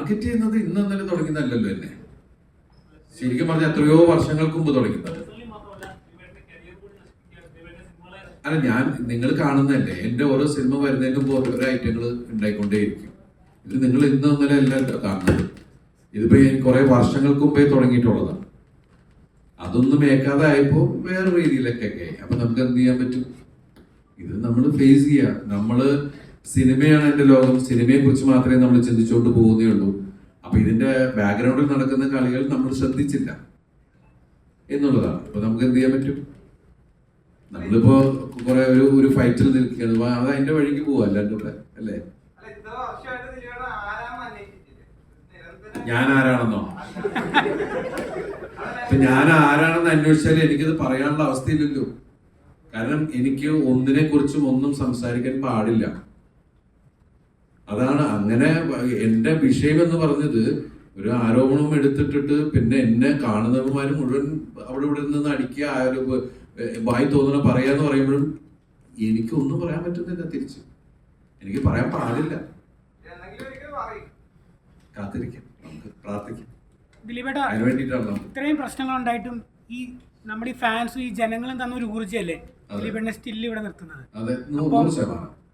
Target ചെയ്യുന്നത് ഇന്ന് ഇന്നലെ തുടങ്ങുന്നതല്ലല്ലോ എന്നെ. ശരിക്കും പറഞ്ഞാൽ എത്രയോ വർഷങ്ങൾക്ക് മുമ്പ് തുടങ്ങുന്നത്. അല്ല, നിങ്ങൾ കാണുന്നതല്ലേ, എന്റെ ഓരോ സിനിമ വരുന്നതിന് മുമ്പ് ഓരോ ഐറ്റങ്ങൾ ഉണ്ടായിക്കൊണ്ടേയിരിക്കും. ഇത് നിങ്ങൾ ഇന്ന് ഇന്നലെ അല്ല കാണുന്നത്. ഇതിപ്പോ കുറെ വർഷങ്ങൾക്ക് മുമ്പേ തുടങ്ങിയിട്ടുള്ളതാണ്. അതൊന്നും ഏക്കാതെ ആയപ്പോ വേറെ രീതിയിലൊക്കെ ആയി. അപ്പൊ നമുക്ക് എന്ത് ചെയ്യാൻ പറ്റും? ഇത് നമ്മൾ ഫേസ് ചെയ്യുക. നമ്മള് സിനിമയാണ് എന്റെ ലോകം, സിനിമയെ കുറിച്ച് മാത്രമേ നമ്മൾ ചിന്തിച്ചുകൊണ്ട് പോകുന്നേ ഉള്ളൂ. അപ്പൊ ഇതിന്റെ ബാക്ക്ഗ്രൗണ്ടിൽ നടക്കുന്ന കളികൾ നമ്മൾ ശ്രദ്ധിച്ചില്ല എന്നുള്ളതാണ്. അപ്പൊ നമുക്ക് എന്ത് ചെയ്യാൻ പറ്റും? നമ്മളിപ്പോ കുറെ ഒരു ഫൈറ്റിൽ നിൽക്കുകയാണ്, അത് അതിന്റെ വഴിക്ക് പോവാ അല്ലാണ്ട് അല്ലേ? ഞാൻ ആരാണെന്നോ? ഇപ്പൊ ഞാൻ ആരാണെന്ന് അന്വേഷിച്ചാൽ എനിക്കത് പറയാനുള്ള അവസ്ഥയില്ലല്ലോ. കാരണം എനിക്ക് ഒന്നിനെ കുറിച്ചും ഒന്നും സംസാരിക്കാൻ പാടില്ല. അതാണ് അങ്ങനെ. എന്റെ വിഷയം എന്ന് പറഞ്ഞത് ഒരു ആരോപണം എടുത്തിട്ടിട്ട് പിന്നെ എന്നെ കാണുന്നവന്മാര് മുഴുവൻ അവിടെ ഇവിടെ നിന്ന് അടിക്കുക, വായി തോന്നുന്ന പറയാന്ന് പറയുമ്പോഴും എനിക്ക് ഒന്നും പറയാൻ പറ്റുന്നില്ല. തിരിച്ച് എനിക്ക് പറയാൻ പാടില്ല. കാത്തിരിക്കാം, നമുക്ക് പ്രാർത്ഥിക്കാം. അതിന് വേണ്ടിയിട്ടാണല്ലോ ഇത്രയും പ്രശ്നങ്ങൾ ഉണ്ടായിട്ടും ഈ നമ്മുടെ ഈ ഫാൻസും ഈ ജനങ്ങളും തന്ന ഒരു ഊർജ്ജമല്ലേ ദിലീപേട്ടനെ സ്റ്റിൽ ഇവിടെ നിർത്തുന്നത്.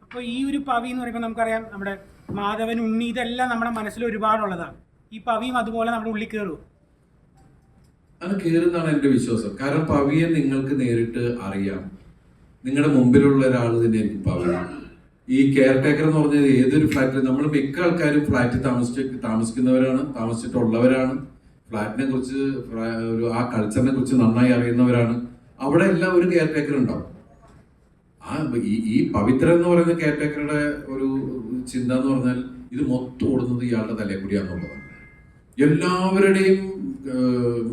അപ്പൊ ഈ ഒരു പവി എന്ന് പറയുമ്പോൾ നമുക്കറിയാം, നമ്മുടെ മാധവൻ, ഉണ്ണി, ഇതെല്ലാം നമ്മുടെ മനസ്സിൽ ഒരുപാടുള്ളതാണ്. ഈ പവിയും അതുപോലെ നമ്മുടെ ഉള്ളിൽ കയറും. അത് കയറുന്നതാണ് എന്റെ വിശ്വാസം. കാരണം പവിയെ നിങ്ങൾക്ക് നേരിട്ട് അറിയാം. നിങ്ങളുടെ മുമ്പിലുള്ള ഒരാൾ തന്നെയായിരിക്കും പവി. ഈ കെയർ ടേക്കർ എന്ന് പറഞ്ഞത് ഏതൊരു ഫ്ലാറ്റിൽ, നമ്മൾ മിക്ക ആൾക്കാരും ഫ്ലാറ്റിൽ താമസിക്കുന്നവരാണ്, താമസിച്ചിട്ടുള്ളവരാണ്. ഫ്ലാറ്റിനെ കുറിച്ച് ആ കൾച്ചറിനെ കുറിച്ച് നന്നായി അറിയുന്നവരാണ്. അവിടെ എല്ലാം ഒരു കെയർ ടേക്കർ ഉണ്ടാവും. ഈ പവിത്രൻ എന്ന് പറയുന്ന കെയർ ടേക്കറുടെ ഒരു ചിന്ത എന്ന് പറഞ്ഞാൽ ഇത് മൊത്തം ഓടുന്നത് ഇയാളുടെ തലയെക്കുടിയാന്നുള്ളതാണ്. എല്ലാവരുടെയും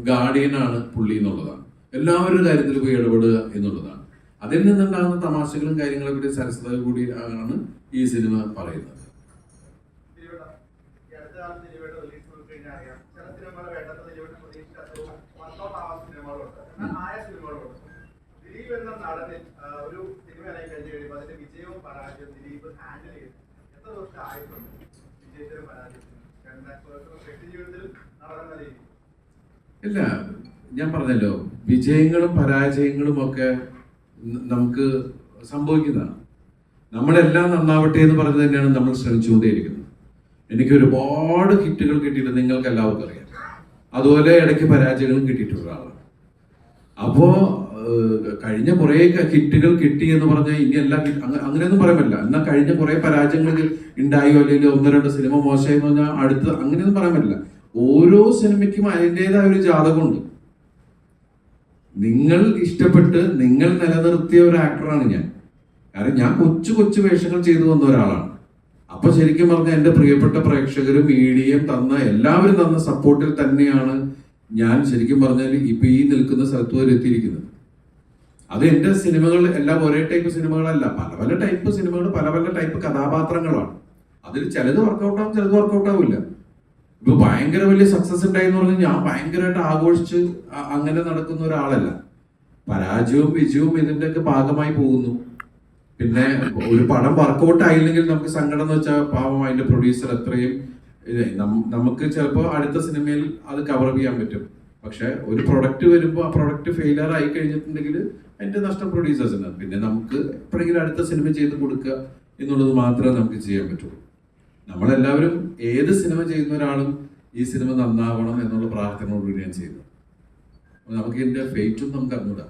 ഗാർഡിയനാണ് പുള്ളി എന്നുള്ളതാണ്. എല്ലാവരുടെ കാര്യത്തിൽ പോയി ഇടപെടുക എന്നുള്ളതാണ്. അതിൽ നിന്നുണ്ടാകുന്ന തമാശകളും കാര്യങ്ങളൊക്കെ സരസത കൂടി ആണ് ഈ സിനിമ പറയുന്നത്. ഇല്ല, ഞാൻ പറഞ്ഞല്ലോ, വിജയങ്ങളും പരാജയങ്ങളും ഒക്കെ നമുക്ക് സംഭവിക്കുന്നതാണ്. നമ്മളെല്ലാം നന്നാവട്ടെ എന്ന് പറഞ്ഞു തന്നെയാണ് നമ്മൾ ശ്രമിച്ചുകൊണ്ടേയിരിക്കുന്നത്. എനിക്ക് ഒരുപാട് ഹിറ്റുകൾ കിട്ടിയിട്ട് നിങ്ങൾക്ക് എല്ലാവർക്കും അറിയാം. അതുപോലെ ഇടയ്ക്ക് പരാജയങ്ങളും കിട്ടിയിട്ടുള്ള ആളാണ്. അപ്പോ കഴിഞ്ഞ കുറെ ഹിറ്റുകൾ കിട്ടി എന്ന് പറഞ്ഞാൽ ഇനി എല്ലാം അങ്ങനെയൊന്നും പറയാൻ പറ്റില്ല. എന്നാൽ കഴിഞ്ഞ കുറെ പരാജയങ്ങൾ ഉണ്ടായോ അല്ലെങ്കിൽ 1-2 സിനിമ മോശമായി എന്ന് പറഞ്ഞാൽ അടുത്ത് അങ്ങനെയൊന്നും പറയാൻ പറ്റില്ല. ഓരോ സിനിമയ്ക്കും അതിൻ്റെതായ ഒരു ജാതകമുണ്ട്. നിങ്ങൾ ഇഷ്ടപ്പെട്ട് നിങ്ങൾ നിലനിർത്തിയ ഒരു ആക്ടറാണ് ഞാൻ. കാരണം ഞാൻ കൊച്ചു വേഷങ്ങൾ ചെയ്തു വന്ന ഒരാളാണ്. അപ്പൊ ശരിക്കും പറഞ്ഞാൽ എൻ്റെ പ്രിയപ്പെട്ട പ്രേക്ഷകരും മീഡിയയും എല്ലാവരും തന്ന സപ്പോർട്ടിൽ തന്നെയാണ് ഞാൻ ശരിക്കും പറഞ്ഞാൽ ഇപ്പൊ ഈ നിൽക്കുന്ന സ്ഥലത്ത് വരെ എത്തിയിരിക്കുന്നത്. അത് എൻ്റെ സിനിമകൾ എല്ലാം ഒരേ ടൈപ്പ് സിനിമകളല്ല, പല ടൈപ്പ് സിനിമകൾ, പല ടൈപ്പ് കഥാപാത്രങ്ങളാണ്. അതിൽ ചിലത് വർക്കൗട്ടാവും, ചിലത് വർക്കൗട്ട് ആവില്ല. ഇപ്പൊ ഭയങ്കര വലിയ സക്സസ് ഉണ്ടായി എന്ന് പറഞ്ഞാൽ ഞാൻ ഭയങ്കരമായിട്ട് ആഘോഷിച്ച് അങ്ങനെ നടക്കുന്ന ഒരാളല്ല. പരാജയവും വിജയവും ഇതിന്റെ ഒക്കെ ഭാഗമായി പോകുന്നു. പിന്നെ ഒരു പടം വർക്കൗട്ട് ആയില്ലെങ്കിൽ നമുക്ക് സങ്കടം എന്ന് വെച്ചാൽ പാവം അതിന്റെ പ്രൊഡ്യൂസർ എത്രയും നമുക്ക് ചിലപ്പോൾ അടുത്ത സിനിമയിൽ അത് കവർ ചെയ്യാൻ പറ്റും. പക്ഷെ ഒരു പ്രൊഡക്റ്റ് വരുമ്പോൾ ആ പ്രൊഡക്റ്റ് ഫെയിലിയർ ആയി കഴിഞ്ഞിട്ടുണ്ടെങ്കിൽ അതിന്റെ നഷ്ടം പ്രൊഡ്യൂസേഴ്സിന്. പിന്നെ നമുക്ക് എപ്പോഴെങ്കിലും അടുത്ത സിനിമ ചെയ്ത് കൊടുക്കുക എന്നുള്ളത് മാത്രമേ നമുക്ക് ചെയ്യാൻ പറ്റുള്ളൂ. നമ്മളെല്ലാവരും ഏത് സിനിമ ചെയ്യുന്ന ഒരാളും ഈ സിനിമ നന്നാവണം എന്നുള്ള പ്രാർത്ഥനയോടുകൂടി ഞാൻ ചെയ്യുന്നു. നമുക്ക് ഇതിന്റെ ഫെയ്റ്റും നമുക്ക് അറിഞ്ഞൂടാ.